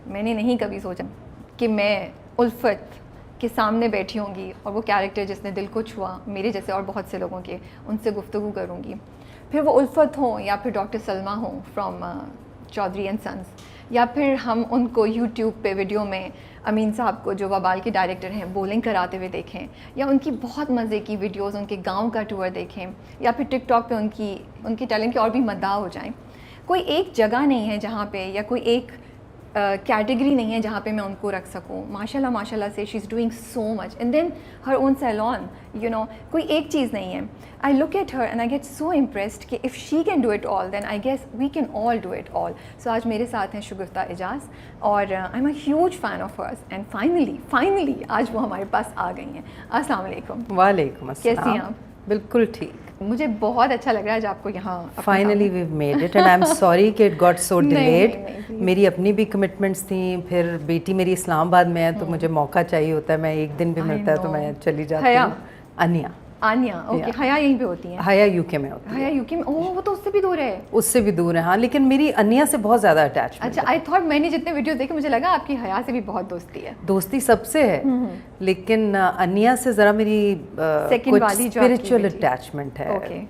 میں نے نہیں کبھی سوچا کہ میں الفت کے سامنے بیٹھی ہوں گی اور وہ کیریکٹر جس نے دل کو چھوا میرے جیسے اور بہت سے لوگوں کے, ان سے گفتگو کروں گی. پھر وہ الفت ہوں یا پھر ڈاکٹر سلمیٰ ہوں فرام چودھری اینڈ سنس, یا پھر ہم ان کو یوٹیوب پہ ویڈیو میں امین صاحب کو جو وبال کے ڈائریکٹر ہیں بولنگ کراتے ہوئے دیکھیں, یا ان کی بہت مزے کی ویڈیوز ان کے گاؤں کا ٹور دیکھیں, یا پھر ٹک ٹاک پہ ان کی ٹیلنٹ کی اور بھی مداح ہو جائیں. کوئی ایک جگہ نہیں ہے جہاں پہ, یا کوئی ایک کیٹیگری نہیں ہے جہاں پہ میں ان کو رکھ سکوں. ماشاء اللہ سے she is doing so much, and then her own salon, you know, کوئی ایک چیز نہیں ہے. I look at her and I get so impressed کہ if she can do it all then I guess we can all do it all. So آج میرے ساتھ ہیں شگفتہ اعجاز, اور I am a huge fan of hers, and finally آج وہ ہمارے پاس آ گئی ہیں. السلام علیکم. وعلیکم السلام. کیسی ہیں آپ؟ بالکل ٹھیک. مجھے بہت اچھا لگ رہا ہے آج آپ کو یہاں. Finally we made it and I am sorry کہ اٹ گاٹ سو ڈیلیڈ. میری اپنی بھی کمٹمنٹس تھیں, پھر بیٹی میری اسلام آباد میں ہے تو مجھے موقع چاہیے ہوتا ہے, میں ایک دن بھی ملتا ہے تو میں چلی جاتی ہوں. آنیا, اوکے. حیا یہیں پہ ہوتی ہیں؟ حیا یو کے میں ہوتی ہے. حیا یو کے میں, اوہ وہ تو اس سے بھی دور ہے. اس سے بھی دور ہے ہاں, لیکن میری انیا سے بہت زیادہ اٹیچمنٹ. اچھا, آئی تھاٹ, میں نے جتنے ویڈیوز دیکھے مجھے لگا آپ کی حیا سے بھی بہت دوستی ہے. دوستی سب سے ہے, لیکن انیا سے ذرا میری کچھ اسپرچل اٹیچمنٹ ہے. اوکے,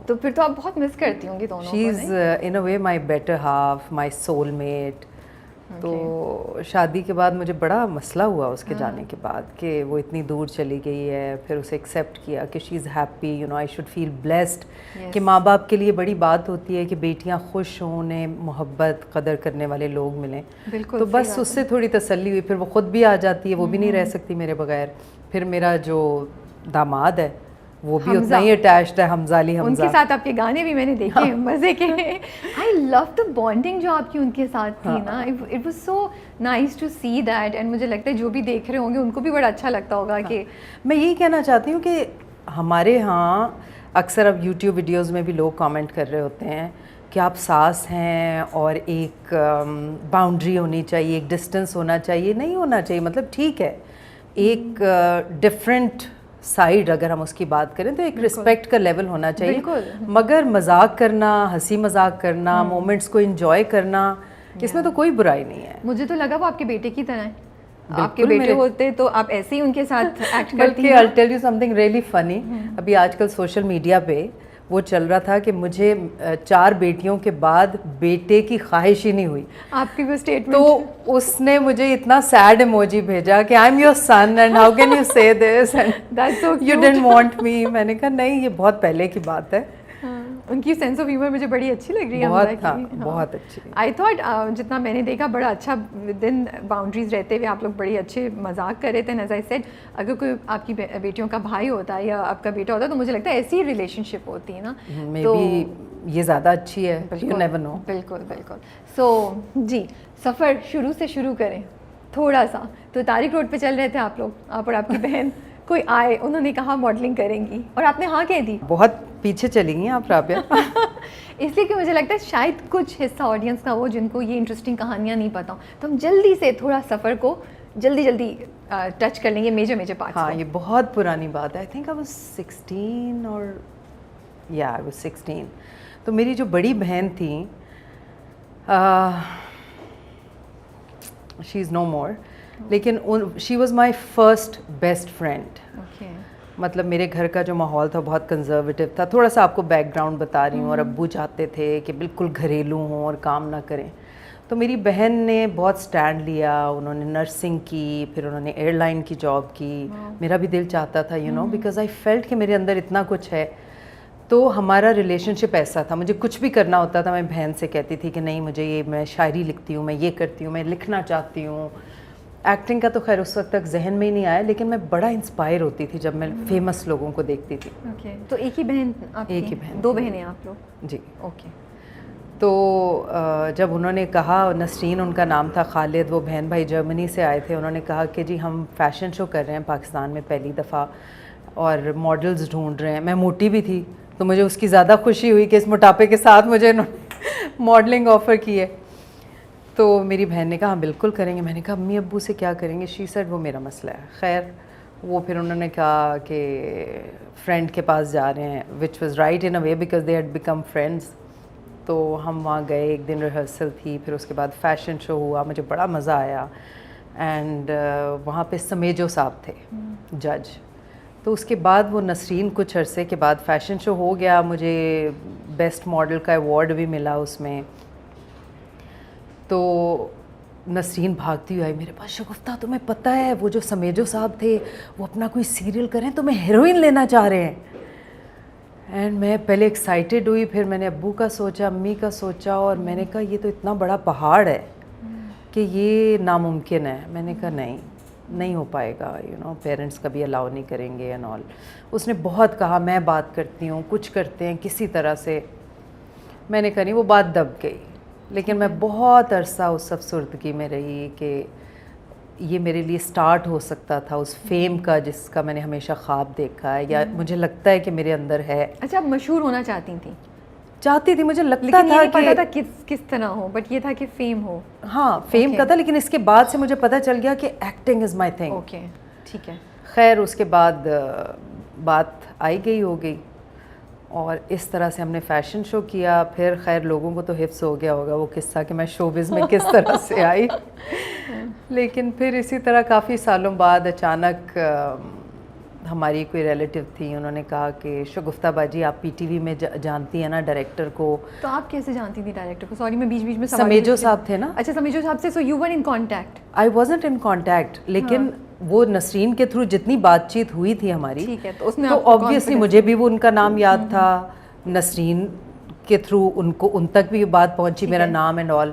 تو پھر تو آپ بہت مس کرتی ہوں گی دونوں کو. شی از ان اے وے مائی بیٹر ہاف, مائی سول میٹ. تو شادی کے بعد مجھے بڑا مسئلہ ہوا اس کے جانے کے بعد کہ وہ اتنی دور چلی گئی ہے. پھر اسے ایکسیپٹ کیا کہ she is happy, you know, I should feel blessed کہ ماں باپ کے لیے بڑی بات ہوتی ہے کہ بیٹیاں خوش ہوں, انہیں محبت قدر کرنے والے لوگ ملیں. تو بس اس سے تھوڑی تسلی ہوئی. پھر وہ خود بھی آ جاتی ہے, وہ بھی نہیں رہ سکتی میرے بغیر. پھر میرا جو داماد ہے وہ بھی اتنا ہی اٹیچڈ ہے, حمزہ علی حمزہ. ان کے ساتھ آپ کے گانے بھی میں نے دیکھے ہیں مزے کے. آئی لو دا بانڈنگ جو آپ کی ان کے ساتھ تھی نا, it was so nice to see that. And مجھے لگتا ہے جو بھی دیکھ رہے ہوں گے ان کو بھی بڑا اچھا لگتا ہوگا. کہ میں یہی کہنا چاہتی ہوں کہ ہمارے ہاں اکثر اب یوٹیوب ویڈیوز میں بھی لوگ کامنٹ کر رہے ہوتے ہیں کہ آپ ساس ہیں اور ایک باؤنڈری ہونی چاہیے, ایک ڈسٹینس ہونا چاہیے. نہیں ہونا چاہیے, مطلب ٹھیک ہے ایک ڈفرینٹ سائڈ اگر ہم اس کی بات کریں تو ایک رسپیکٹ کا لیول ہونا چاہیے, مگر مذاق کرنا, ہنسی مذاق کرنا, مومنٹس کو انجوائے کرنا, اس میں تو کوئی برائی نہیں ہے. مجھے تو لگا وہ آپ کے بیٹے کی طرح ہے. آپ کے بیٹے ہوتے تو آپ ایسے ہی ان کے ساتھ ایکٹ کرتی ہیں. I'll tell you something really funny. ابھی آج کل سوشل میڈیا پہ وہ چل رہا تھا کہ مجھے 4 بیٹیوں کے بعد بیٹے کی خواہش ہی نہیں ہوئی. آپ کی وہ اسٹیٹمنٹ, تو اس نے مجھے اتنا سیڈ ایموجی بھیجا کہ I am your son and how can you say this and you don't want me. میں نے کہا نہیں, یہ بہت پہلے کی بات ہے. ان کی سینس آف ہیومر مجھے بڑی اچھی لگ رہی ہے. بہت اچھی. آئی تھاٹ جتنا میں نے دیکھا بڑا اچھا ود ان باؤنڈریز رہتے ہوئے آپ لوگ بڑی اچھے مذاق کر رہے تھے. ایز آئی سیڈ, اگر کوئی آپ کی بیٹیوں کا بھائی ہوتا ہے یا آپ کا بیٹا ہوتا ہے تو مجھے لگتا ہے ایسی ہی ریلیشن شپ ہوتی ہے نا. تو یہ زیادہ اچھی ہے. You never know. بالکل. سو جی, سفر شروع سے شروع کریں تھوڑا سا. تو طارق روڈ پہ چل رہے تھے آپ لوگ, آپ اور آپ کی بہن. کوئی آئے, انہوں نے کہا ماڈلنگ کریں گی اور آپ نے ہاں کہہ دی. بہت پیچھے چلی گئی آپ رابعہ. اس لیے کہ مجھے لگتا ہے شاید کچھ حصہ آڈینس کا وہ جن کو یہ انٹرسٹنگ کہانیاں نہیں پتہ ہوں, تو ہم جلدی سے تھوڑا سفر کو جلدی ٹچ کر لیں گے, میجر پارٹس. ہاں, یہ بہت پرانی بات ہے. آئی تھنک آئی واز 16 اور آئی واز 16. تو میری جو بڑی بہن تھیں, شی از نو مور, لیکن she was my first best friend. مطلب میرے گھر کا جو ماحول تھا بہت کنزرویٹو تھا. تھوڑا سا آپ کو بیک گراؤنڈ بتا رہی ہوں. اور ابو چاہتے تھے کہ بالکل گھریلو ہوں اور کام نہ کریں. تو میری بہن نے بہت سٹینڈ لیا, انہوں نے نرسنگ کی, پھر انہوں نے ایئر لائن کی جاب کی. میرا بھی دل چاہتا تھا, you know, because I felt کہ میرے اندر اتنا کچھ ہے. تو ہمارا ریلیشن شپ ایسا تھا, مجھے کچھ بھی کرنا ہوتا تھا میں بہن سے کہتی تھی کہ نہیں مجھے یہ, میں شاعری لکھتی ہوں, میں یہ کرتی ہوں, میں لکھنا چاہتی ہوں. ایکٹنگ کا تو خیر اس وقت تک ذہن میں ہی نہیں آیا, لیکن میں بڑا انسپائر ہوتی تھی جب میں فیمس لوگوں کو دیکھتی تھی. تو ایک ہی بہن؟ ایک ہی بہن. 2 بہنیں آپ لوگ؟ جی. اوکے. تو جب انہوں نے کہا, نسرین ان کا نام تھا, خالد, وہ بہن بھائی جرمنی سے آئے تھے, انہوں نے کہا کہ جی ہم فیشن شو کر رہے ہیں پاکستان میں پہلی دفعہ اور ماڈلز ڈھونڈ رہے ہیں. میں موٹی بھی تھی تو مجھے اس کی زیادہ خوشی ہوئی کہ اس موٹاپے کے ساتھ مجھے ماڈلنگ آفر کی ہے. تو میری بہن نے کہا ہم بالکل کریں گے. میں نے کہا امی ابو سے کیا کریں گے؟ شی سیڈ وہ میرا مسئلہ ہے. خیر وہ پھر انہوں نے کہا کہ فرینڈ کے پاس جا رہے ہیں, which was right in a way because they had become friends. تو ہم وہاں گئے, ایک دن ریہرسل تھی, پھر اس کے بعد فیشن شو ہوا, مجھے بڑا مزہ آیا. اینڈ وہاں پہ سمیجو صاحب تھے جج. تو اس کے بعد وہ نسرین کچھ عرصے کے بعد فیشن شو ہو گیا, مجھے بیسٹ ماڈل کا ایوارڈ بھی ملا اس میں. تو نسرین بھاگتی ہوئی آئی میرے پاس, شگفتہ تمہیں پتہ ہے وہ جو سمیجو صاحب تھے وہ اپنا کوئی سیریل کریں, تمہیں ہیروئن لینا چاہ رہے ہیں. اینڈ میں پہلے ایکسائٹیڈ ہوئی, پھر میں نے ابو کا سوچا, امی کا سوچا, اور میں نے کہا یہ تو اتنا بڑا پہاڑ ہے کہ یہ ناممکن ہے. میں نے کہا نہیں ہو پائے گا, پیرنٹس کبھی الاؤ نہیں کریں گے اینڈ آل. اس نے بہت کہا میں بات کرتی ہوں, کچھ کرتے ہیں کسی طرح سے. میں نے کہا نہیں, وہ بات دب گئی. لیکن میں بہت عرصہ اس افسردگی میں رہی کہ یہ میرے لیے سٹارٹ ہو سکتا تھا اس فیم کا جس کا میں نے ہمیشہ خواب دیکھا ہے, یا مجھے لگتا ہے کہ میرے اندر ہے. اچھا, آپ مشہور ہونا چاہتی تھیں؟ چاہتی تھی, مجھے لگتا لیکن تھا یہ کہ پتا تھا کس طرح ہو, بٹ یہ تھا کہ فیم ہو. ہاں فیم کا تھا, لیکن اس کے بعد سے مجھے پتہ چل گیا کہ acting is my thing. Okay ٹھیک ہے. خیر اس کے بعد بات آئی گئی ہو گئی, اور اس طرح سے ہم نے فیشن شو کیا. پھر خیر لوگوں کو تو حفظ ہو گیا ہوگا وہ قصہ کہ میں شوبز میں کس طرح سے آئی. لیکن پھر اسی طرح کافی سالوں بعد اچانک ہماری کوئی ریلیٹیو تھی, انہوں نے کہا کہ شگفتہ باجی آپ پی ٹی وی میں جانتی ہیں نا ڈائریکٹر کو. تو آپ کیسے جانتی تھی ڈائریکٹر کو؟ سوری میں بیچ میں سمیجو صاحب تھے نا. اچھا سمیجو صاحب سے. So you were in contact? I wasn't in contact, لیکن وہ نسرین کے تھرو جتنی بات چیت ہوئی تھی ہماری, ٹھیک ہے, تو اس میں تو آبویسلی مجھے بھی وہ ان کا نام یاد تھا, نسرین کے تھرو ان تک بھی یہ بات پہنچی میرا نام اینڈ آل.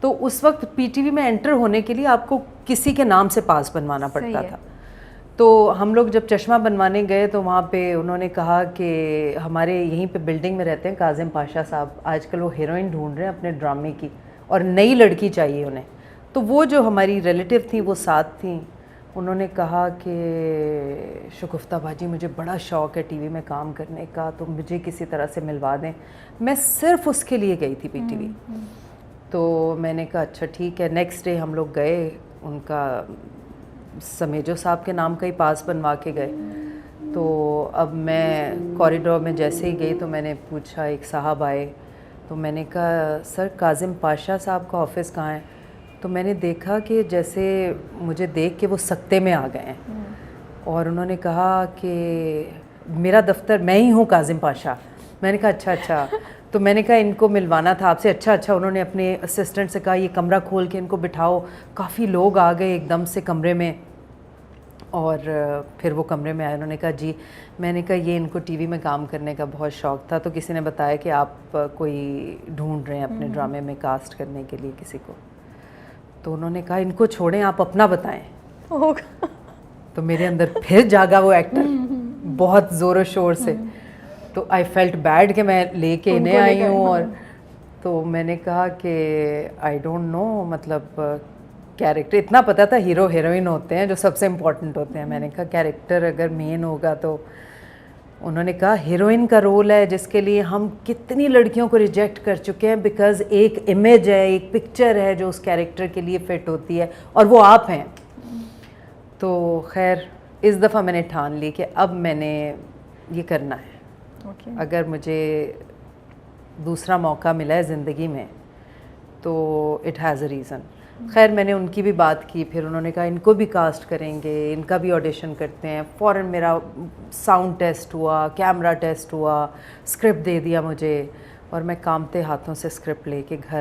تو اس وقت پی ٹی وی میں انٹر ہونے کے لیے آپ کو کسی کے نام سے پاس بنوانا پڑتا تھا. تو ہم لوگ جب چشمہ بنوانے گئے تو وہاں پہ انہوں نے کہا کہ ہمارے یہیں پہ بلڈنگ میں رہتے ہیں کاظم پاشا صاحب, آج کل وہ ہیروئن ڈھونڈ رہے ہیں اپنے ڈرامے کی اور نئی لڑکی چاہیے انہیں. تو وہ جو ہماری ریلیٹیو تھیں وہ ساتھ تھیں, انہوں نے کہا کہ شگفتہ باجی مجھے بڑا شوق ہے ٹی وی میں کام کرنے کا, تو مجھے کسی طرح سے ملوا دیں. میں صرف اس کے لیے گئی تھی پی ٹی وی. تو میں نے کہا اچھا ٹھیک ہے. نیکسٹ ڈے ہم لوگ گئے, ان کا سمیجو صاحب کے نام کا ہی پاس بنوا کے گئے. تو اب میں کوریڈور میں جیسے ہی گئی تو میں نے پوچھا, ایک صاحب آئے, تو میں نے کہا سر کاظم پاشا صاحب کا آفس کہاں ہے؟ تو میں نے دیکھا کہ جیسے مجھے دیکھ کے وہ سکتے میں آ گئے ہیں, اور انہوں نے کہا کہ میرا دفتر میں ہی ہوں کاظم پاشا. میں نے کہا اچھا. تو میں نے کہا ان کو ملوانا تھا آپ سے. اچھا. انہوں نے اپنے اسسٹنٹ سے کہا یہ کمرہ کھول کے ان کو بٹھاؤ. کافی لوگ آ گئے ایک دم سے کمرے میں, اور پھر وہ کمرے میں آئے. انہوں نے کہا جی. میں نے کہا یہ ان کو ٹی وی میں کام کرنے کا بہت شوق تھا, تو کسی نے بتایا کہ آپ کوئی ڈھونڈ رہے ہیں اپنے ڈرامے میں کاسٹ کرنے کے لیے کسی کو. تو انہوں نے کہا ان کو چھوڑیں, آپ اپنا بتائیں. تو میرے اندر پھر جاگا وہ ایکٹر بہت زور و شور سے. تو آئی فیلٹ بیڈ کہ میں لے کے انہیں آئی ہوں. اور تو میں نے کہا کہ آئی ڈونٹ نو, مطلب کیریکٹر اتنا پتہ تھا ہیرو ہیروئن ہوتے ہیں جو سب سے امپورٹنٹ ہوتے ہیں. میں نے کہا کیریکٹر اگر مین ہوگا تو. انہوں نے کہا ہیروئن کا رول ہے جس کے لیے ہم کتنی لڑکیوں کو ریجیکٹ کر چکے ہیں, بیکاز ایک امیج ہے, ایک پکچر ہے جو اس کیریکٹر کے لیے فٹ ہوتی ہے, اور وہ آپ ہیں. تو خیر اس دفعہ میں نے ٹھان لی کہ اب میں نے یہ کرنا ہے. اگر مجھے دوسرا موقع ملا ہے زندگی میں تو اٹ ہیز اے ریزن. خیر میں نے ان کی بھی بات کی, پھر انہوں نے کہا ان کو بھی کاسٹ کریں گے, ان کا بھی آڈیشن کرتے ہیں. فوراً میرا ساؤنڈ ٹیسٹ ہوا, کیمرہ ٹیسٹ ہوا, اسکرپٹ دے دیا مجھے, اور میں کامتے ہاتھوں سے اسکرپٹ لے کے گھر